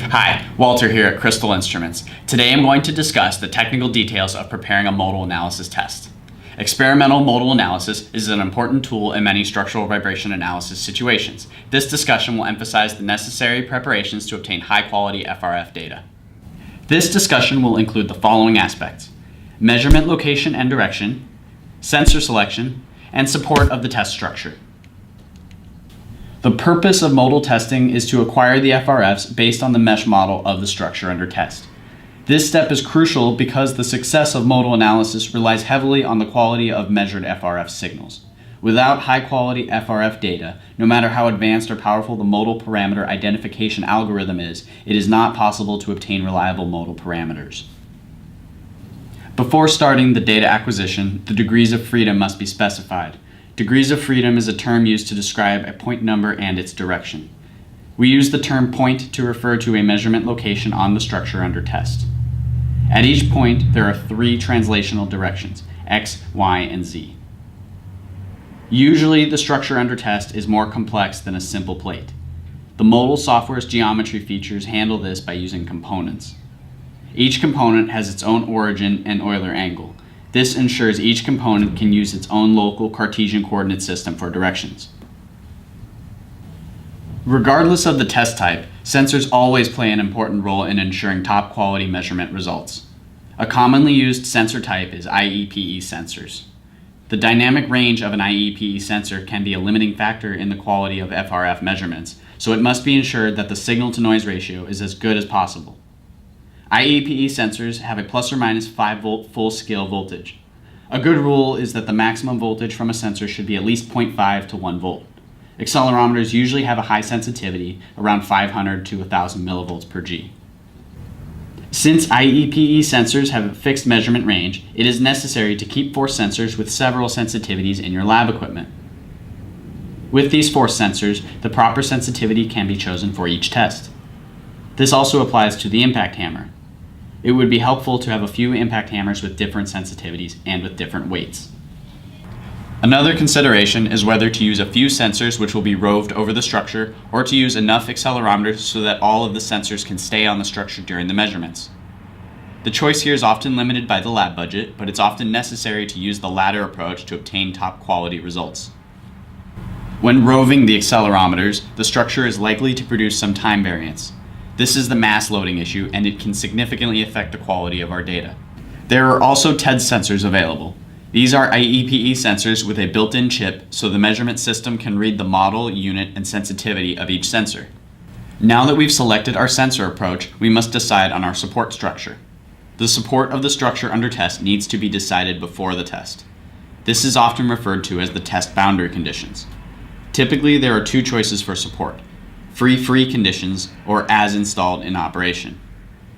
Hi, Walter here at Crystal Instruments. Today I'm going to discuss the technical details of preparing a modal analysis test. Experimental modal analysis is an important tool in many structural vibration analysis situations. This discussion will emphasize the necessary preparations to obtain high-quality FRF data. This discussion will include the following aspects: measurement location and direction, sensor selection, and support of the test structure. The purpose of modal testing is to acquire the FRFs based on the mesh model of the structure under test. This step is crucial because the success of modal analysis relies heavily on the quality of measured FRF signals. Without high-quality FRF data, no matter how advanced or powerful the modal parameter identification algorithm is, it is not possible to obtain reliable modal parameters. Before starting the data acquisition, the degrees of freedom must be specified. Degrees of freedom is a term used to describe a point number and its direction. We use the term point to refer to a measurement location on the structure under test. At each point, there are three translational directions: X, Y, and Z. Usually, the structure under test is more complex than a simple plate. The modal software's geometry features handle this by using components. Each component has its own origin and Euler angle. This ensures each component can use its own local Cartesian coordinate system for directions. Regardless of the test type, sensors always play an important role in ensuring top quality measurement results. A commonly used sensor type is Iepe sensors. The dynamic range of an Iepe sensor can be a limiting factor in the quality of FRF measurements, so it must be ensured that the signal-to-noise ratio is as good as possible. Iepe sensors have a plus or minus 5 volt full-scale voltage. A good rule is that the maximum voltage from a sensor should be at least 0.5 to 1 volt. Accelerometers usually have a high sensitivity, around 500 to 1000 millivolts per G. Since Iepe sensors have a fixed measurement range, it is necessary to keep force sensors with several sensitivities in your lab equipment. With these force sensors, the proper sensitivity can be chosen for each test. This also applies to the impact hammer. It would be helpful to have a few impact hammers with different sensitivities and with different weights. Another consideration is whether to use a few sensors which will be roved over the structure, or to use enough accelerometers so that all of the sensors can stay on the structure during the measurements. The choice here is often limited by the lab budget, but it's often necessary to use the latter approach to obtain top quality results. When roving the accelerometers, the structure is likely to produce some time variance. This is the mass loading issue, and it can significantly affect the quality of our data. There are also TED sensors available. These are Iepe sensors with a built-in chip, so the measurement system can read the model, unit, and sensitivity of each sensor. Now that we've selected our sensor approach, we must decide on our support structure. The support of the structure under test needs to be decided before the test. This is often referred to as the test boundary conditions. Typically, there are two choices for support: free conditions, or as installed in operation.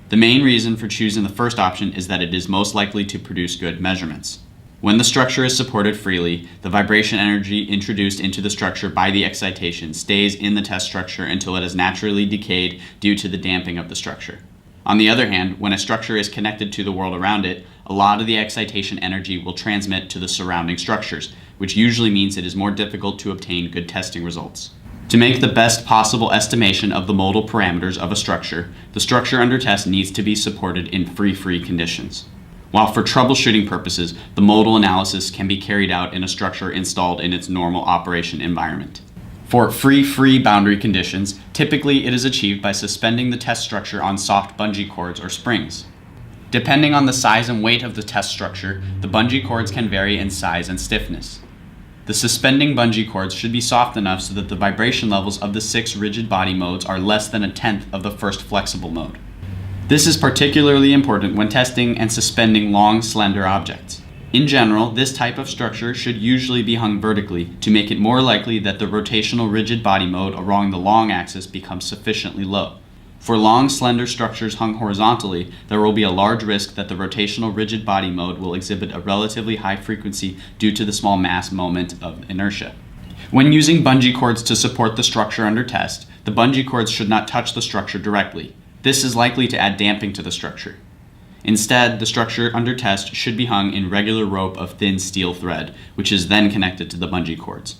The main reason for choosing the first option is that it is most likely to produce good measurements. When the structure is supported freely, the vibration energy introduced into the structure by the excitation stays in the test structure until it has naturally decayed due to the damping of the structure. On the other hand, when a structure is connected to the world around it, a lot of the excitation energy will transmit to the surrounding structures, which usually means it is more difficult to obtain good testing results. To make the best possible estimation of the modal parameters of a structure, the structure under test needs to be supported in free conditions. While for troubleshooting purposes, the modal analysis can be carried out in a structure installed in its normal operation environment. For free boundary conditions, typically it is achieved by suspending the test structure on soft bungee cords or springs. Depending on the size and weight of the test structure, the bungee cords can vary in size and stiffness. The suspending bungee cords should be soft enough so that the vibration levels of the 6 rigid body modes are less than 1/10 of the first flexible mode. This is particularly important when testing and suspending long, slender objects. In general, this type of structure should usually be hung vertically to make it more likely that the rotational rigid body mode along the long axis becomes sufficiently low. For long, slender structures hung horizontally, there will be a large risk that the rotational rigid body mode will exhibit a relatively high frequency due to the small mass moment of inertia. When using bungee cords to support the structure under test, the bungee cords should not touch the structure directly. This is likely to add damping to the structure. Instead, the structure under test should be hung in regular rope of thin steel thread, which is then connected to the bungee cords.